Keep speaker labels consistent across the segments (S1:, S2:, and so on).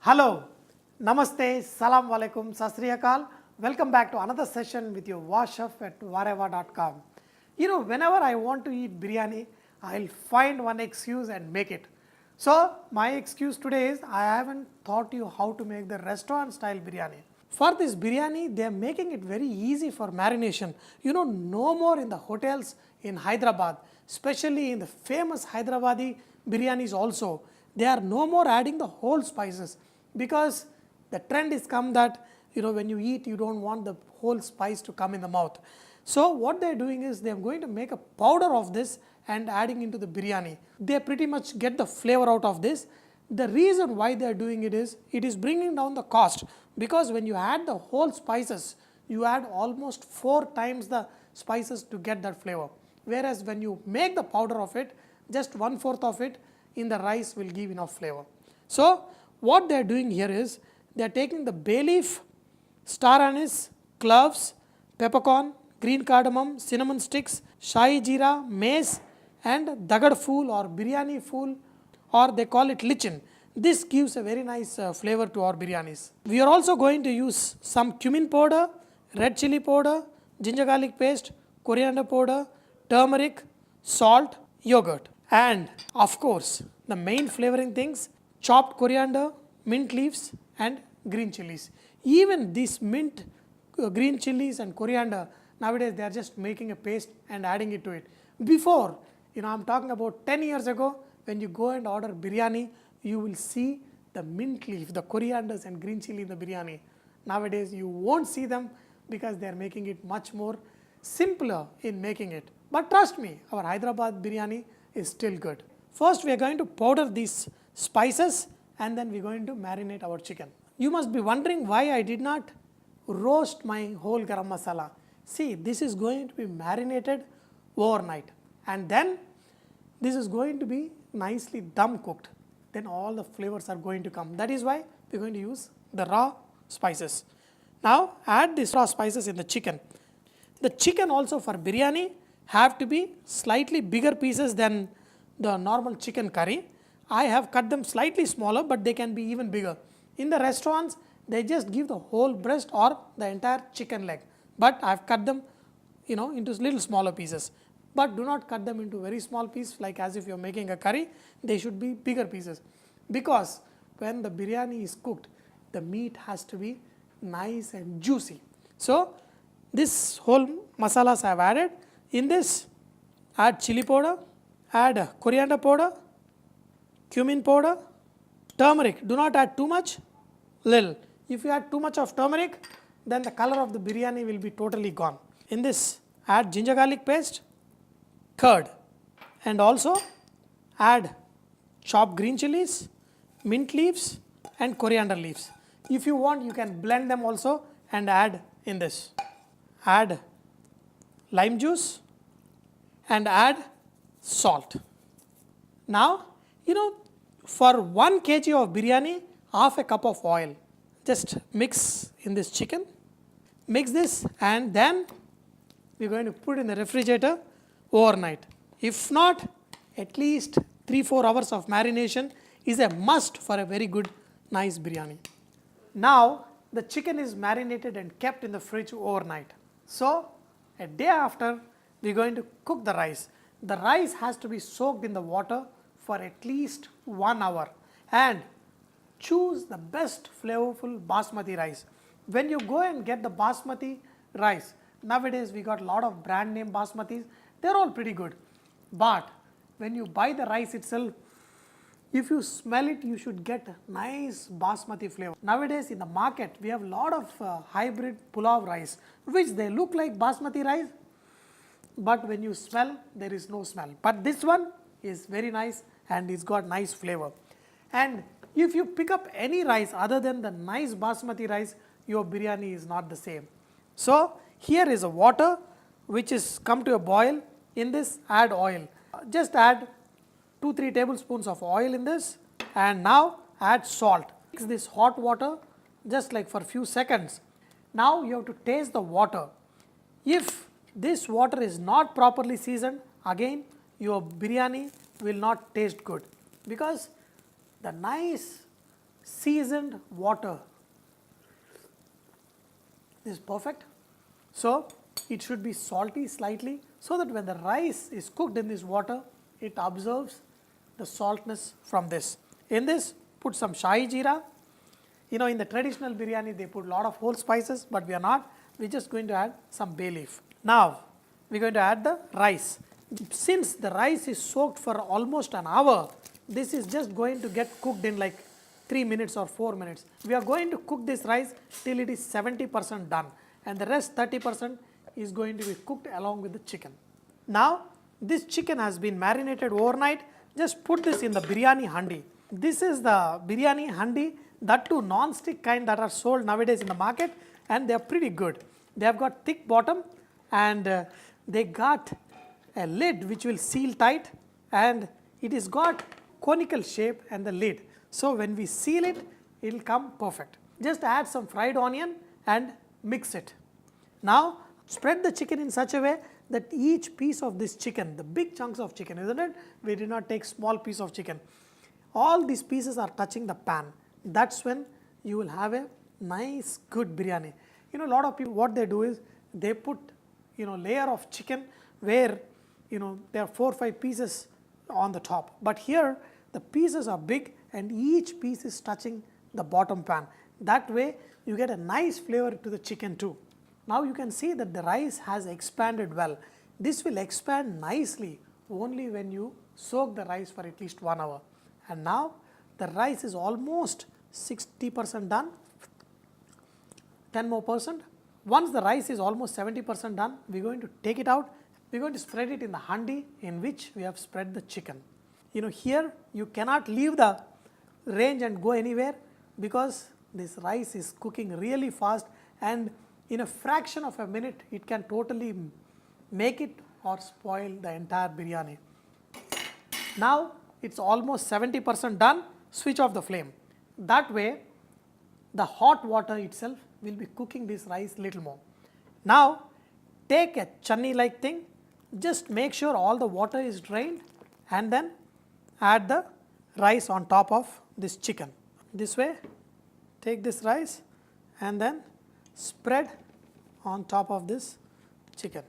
S1: Hello, Namaste, Salam Alaikum, Sat Sri Akal. Welcome back to another session with your War Chef at whatever.com. Whenever I want to eat biryani, I'll find one excuse and make it. So, my excuse today is I haven't taught you how to make the restaurant style biryani. For this biryani, they are making it very easy for marination. No more in the hotels in Hyderabad, especially in the famous Hyderabadi biryanis also, they are no more adding the whole spices because the trend is come that when you eat you don't want the whole spice to come in the mouth. So what they are doing is they are going to make a powder of this and adding into the biryani. They pretty much get the flavor out of this. The reason why they are doing it is bringing down the cost, because when you add the whole spices you add almost 4 times the spices to get that flavor, whereas when you make the powder of it, just 1/4 of it in the rice will give enough flavor. So what they are doing here is they are taking the bay leaf, star anise, cloves, peppercorn, green cardamom, cinnamon sticks, shahi jeera, mace and dagad fool or biryani fool, or they call it lichin. This gives a very nice flavor to our biryanis. We are also going to use some cumin powder, red chili powder, ginger garlic paste, coriander powder, turmeric, salt, yogurt, and of course the main flavoring things, chopped coriander, mint leaves and green chilies. Even this mint, green chilies and coriander, nowadays they are just making a paste and adding it to it. Before, I am talking about 10 years ago, when you go and order biryani, you will see the mint leaf, the corianders and green chili in the biryani. Nowadays you won't see them because they are making it much more simpler in making it. But trust me, our Hyderabad biryani is still good. First we are going to powder these spices and then we are going to marinate our chicken. You must be wondering why I did not roast my whole garam masala. See, this is going to be marinated overnight and then this is going to be nicely dum cooked. Then all the flavors are going to come. That is why we are going to use the raw spices. Now add these raw spices in the chicken. The chicken also for biryani have to be slightly bigger pieces than the normal chicken curry. I have cut them slightly smaller, but they can be even bigger. In the restaurants, they just give the whole breast or the entire chicken leg. But I have cut them into little smaller pieces. But do not cut them into very small pieces like as if you are making a curry. They should be bigger pieces. Because when the biryani is cooked, the meat has to be nice and juicy. So this whole masalas I have added. In this, add chili powder, add coriander powder, cumin powder, turmeric. Do not add too much, little. If you add too much of turmeric, then the color of the biryani will be totally gone. In this, add ginger garlic paste, curd, and also add chopped green chilies, mint leaves and coriander leaves. If you want, you can blend them also and add in this. Add lime juice and add salt. Now, for 1 kg of biryani, half a cup of oil. Just mix in this chicken, mix this and then we are going to put in the refrigerator overnight. If not, at least 3-4 hours of marination is a must for a very good, nice biryani. Now, the chicken is marinated and kept in the fridge overnight. So, a day after, we are going to cook the rice. The rice has to be soaked in the water for at least 1 hour and choose the best flavorful basmati rice. When you go and get the basmati rice, nowadays we got a lot of brand name basmatis, they are all pretty good. But when you buy the rice itself, if you smell it, you should get nice basmati flavor. Nowadays in the market, we have a lot of hybrid pulao rice, which they look like basmati rice, but when you smell, there is no smell. But this one is very nice and it's got nice flavor. And if you pick up any rice other than the nice basmati rice, your biryani is not the same. So here is a water which is come to a boil. In this, add oil. Just add 2-3 tablespoons of oil in this and now add salt. Mix this hot water just like for few seconds. Now you have to taste the water. If this water is not properly seasoned, again your biryani will not taste good, because the nice seasoned water is perfect. So it should be salty slightly, so that when the rice is cooked in this water, it absorbs the saltness from this. In this, put some Shahi Jeera. You know, in the traditional biryani, they put a lot of whole spices, but we are not. We're just going to add some bay leaf. Now, we're going to add the rice. Since the rice is soaked for almost an hour, this is just going to get cooked in like 3 minutes or 4 minutes. We are going to cook this rice till it is 70% done, and the rest 30% is going to be cooked along with the chicken. Now, this chicken has been marinated overnight. Just put this in the biryani handi. This is the biryani handi, that too non-stick kind that are sold nowadays in the market, and they are pretty good. They have got thick bottom, and they got a lid which will seal tight, and it is got conical shape and the lid. So when we seal it, it will come perfect. Just add some fried onion and mix it. Now spread the chicken in such a way that each piece of this chicken, the big chunks of chicken, isn't it? We did not take small piece of chicken. All these pieces are touching the pan. That's when you will have a nice good biryani. You know, a lot of people, what they do is they put, you know, layer of chicken where, you know, there are 4 or 5 pieces on the top. But here the pieces are big and each piece is touching the bottom pan. That way you get a nice flavor to the chicken too. Now you can see that the rice has expanded well. This will expand nicely only when you soak the rice for at least 1 hour. And now the rice is almost 60% done, 10 more percent. Once the rice is almost 70% done, we are going to take it out. We are going to spread it in the handi in which we have spread the chicken. You know, here you cannot leave the range and go anywhere, because this rice is cooking really fast, and in a fraction of a minute it can totally make it or spoil the entire biryani. Now it's almost 70% done. Switch off the flame. That way the hot water itself will be cooking this rice little more. Now take a chutney like thing, just make sure all the water is drained, and then add the rice on top of this chicken. This way, take this rice and then spread on top of this chicken.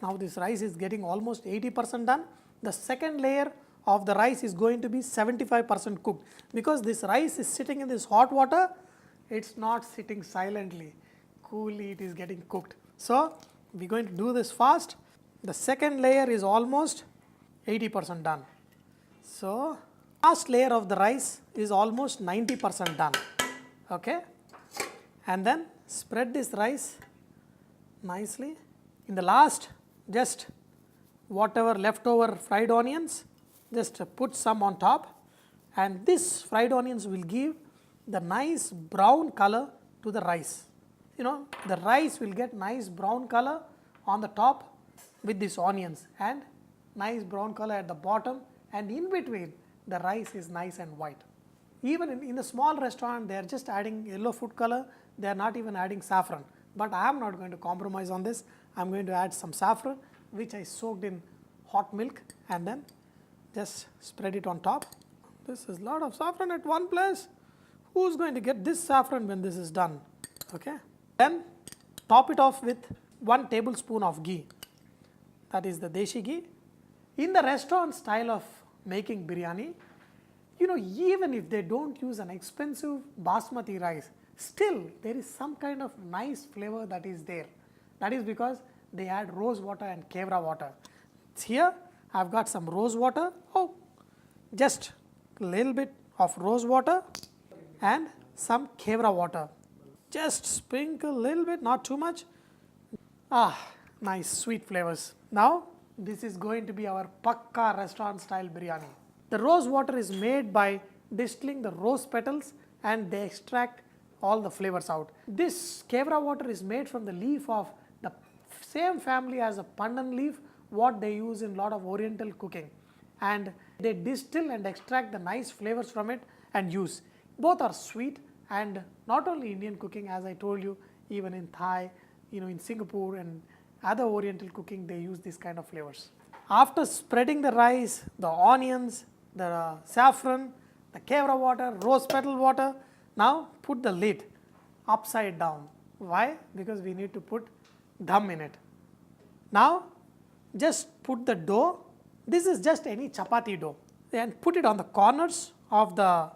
S1: Now this rice is getting almost 80% done. The second layer of the rice is going to be 75% cooked, because this rice is sitting in this hot water. It's not sitting silently, coolly it is getting cooked. So we're going to do this fast. The second layer is almost 80% done. So last layer of the rice is almost 90% done. Okay, and then spread this rice nicely. In the last, just whatever leftover fried onions, just put some on top, and this fried onions will give the nice brown color to the rice. You know, the rice will get nice brown color on the top with these onions, and nice brown color at the bottom, and in between the rice is nice and white. Even in a small restaurant, they are just adding yellow food color, they are not even adding saffron. But I am not going to compromise on this. I am going to add some saffron, which I soaked in hot milk, and then just spread it on top. This is a lot of saffron at one place. Who's going to get this saffron when this is done? Okay. Then top it off with 1 tablespoon of ghee. That is the deshi ghee. In the restaurant style of making biryani, you know, even if they don't use an expensive basmati rice, still there is some kind of nice flavor that is there. That is because they add rose water and kevra water. Here I have got some rose water, just a little bit of rose water and some kevra water. Just sprinkle a little bit, not too much. Nice sweet flavors. Now this is going to be our Pakka restaurant style biryani. The rose water is made by distilling the rose petals, and they extract all the flavors out. This kevra water is made from the leaf of the same family as a pandan leaf, what they use in lot of oriental cooking, and they distill and extract the nice flavors from it and use. Both are sweet, and not only Indian cooking, as I told you, even in Thai, you know, in Singapore and other Oriental cooking, they use these kind of flavors. After spreading the rice, the onions, the saffron, the kevra water, rose petal water, now put the lid upside down. Why? Because we need to put dum in it. Now just put the dough, this is just any chapati dough, and put it on the corners of the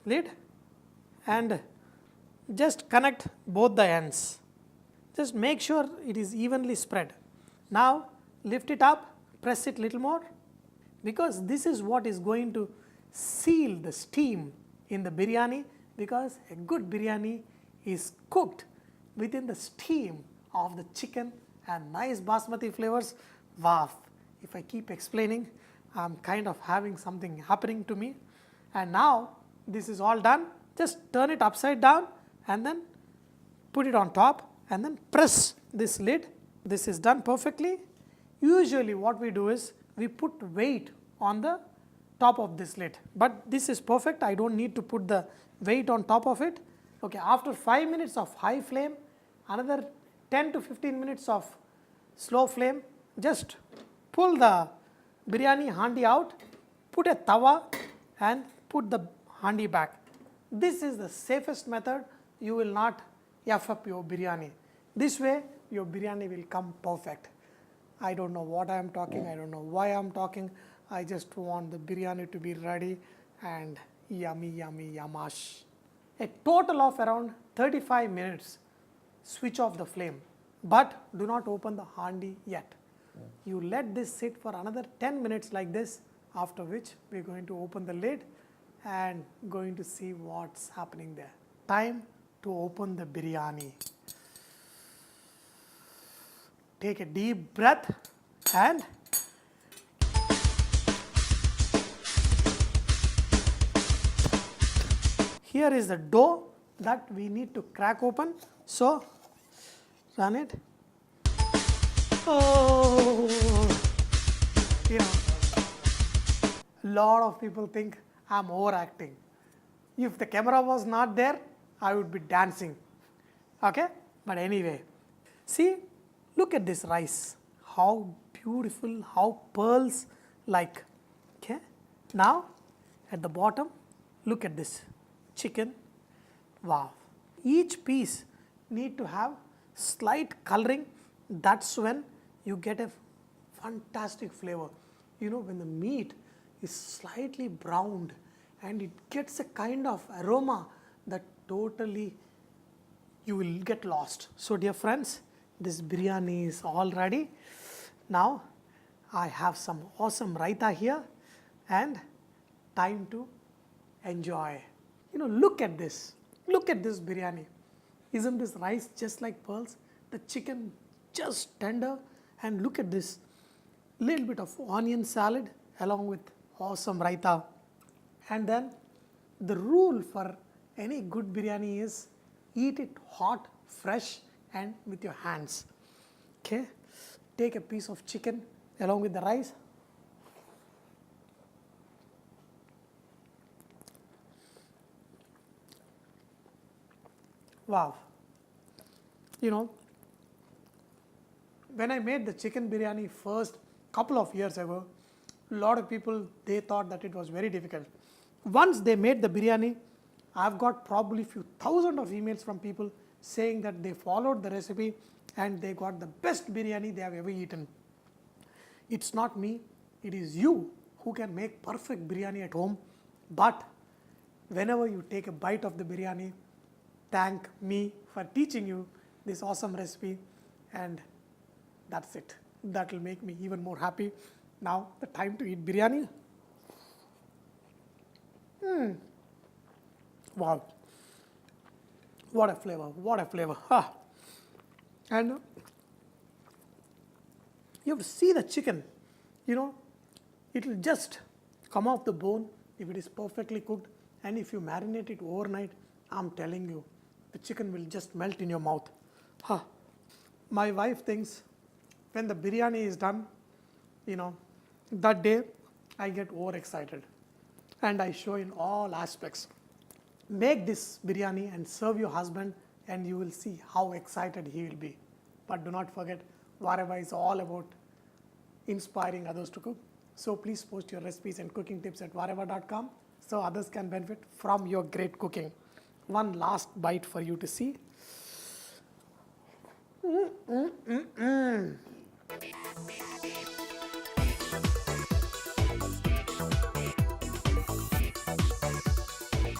S1: lid and just connect both the ends. Just make sure it is evenly spread. Now lift it up, press it little more, because this is what is going to seal the steam in the biryani, because a good biryani is cooked within the steam of the chicken and nice basmati flavors. Wow, if I keep explaining, I'm kind of having something happening to me. And now this is all done, just turn it upside down and then put it on top and then press this lid. This is done perfectly. Usually what we do is we put weight on the top of this lid, but this is perfect. I don't need to put the weight on top of it. Okay, after 5 minutes of high flame, another 10 to 15 minutes of slow flame, just pull the biryani handi out, put a tawa and put the handi back. This is the safest method. You will not F up your biryani. This way your biryani will come perfect. I don't know what I am talking, I don't know why I am talking. I just want the biryani to be ready and yummy, yummy, yamash. A total of around 35 minutes, switch off the flame, but do not open the handi yet. You let this sit for another 10 minutes like this, after which we are going to open the lid and going to see what's happening there. Time to open the biryani. Take a deep breath and here is the dough that we need to crack open. So run it. Oh, you know, a lot of people think I'm overacting. If the camera was not there, I would be dancing. Okay, but anyway, see, look at this rice, how beautiful, how pearls like. Okay, now at the bottom, look at this chicken. Wow, each piece need to have slight coloring. That's when you get a fantastic flavor. You know, when the meat is slightly browned and it gets a kind of aroma that totally you will get lost. So dear friends, this biryani is all ready. Now I have some awesome raita here and time to enjoy. You know, look at this biryani. Isn't this rice just like pearls? The chicken just tender, and look at this little bit of onion salad along with awesome raita. And then the rule for any good biryani is eat it hot, fresh and with your hands. Okay, take a piece of chicken along with the rice. Wow, you know, when I made the chicken biryani first couple of years ago, a lot of people, they thought that it was very difficult. Once they made the biryani, I've got probably few thousand of emails from people saying that they followed the recipe and they got the best biryani they have ever eaten. It's not me, it is you who can make perfect biryani at home. But whenever you take a bite of the biryani, thank me for teaching you this awesome recipe, and that's it. That will make me even more happy. Now the time to eat biryani. Wow, what a flavor, what a flavor. Ah. And you have to see the chicken, you know, it will just come off the bone if it is perfectly cooked, and if you marinate it overnight, I'm telling you, the chicken will just melt in your mouth. Huh. My wife thinks when the biryani is done, you know, that day I get overexcited and I show in all aspects. Make this biryani and serve your husband and you will see how excited he will be. But do not forget, Vareva is all about inspiring others to cook. So please post your recipes and cooking tips at vareva.com so others can benefit from your great cooking. One last bite for you to see.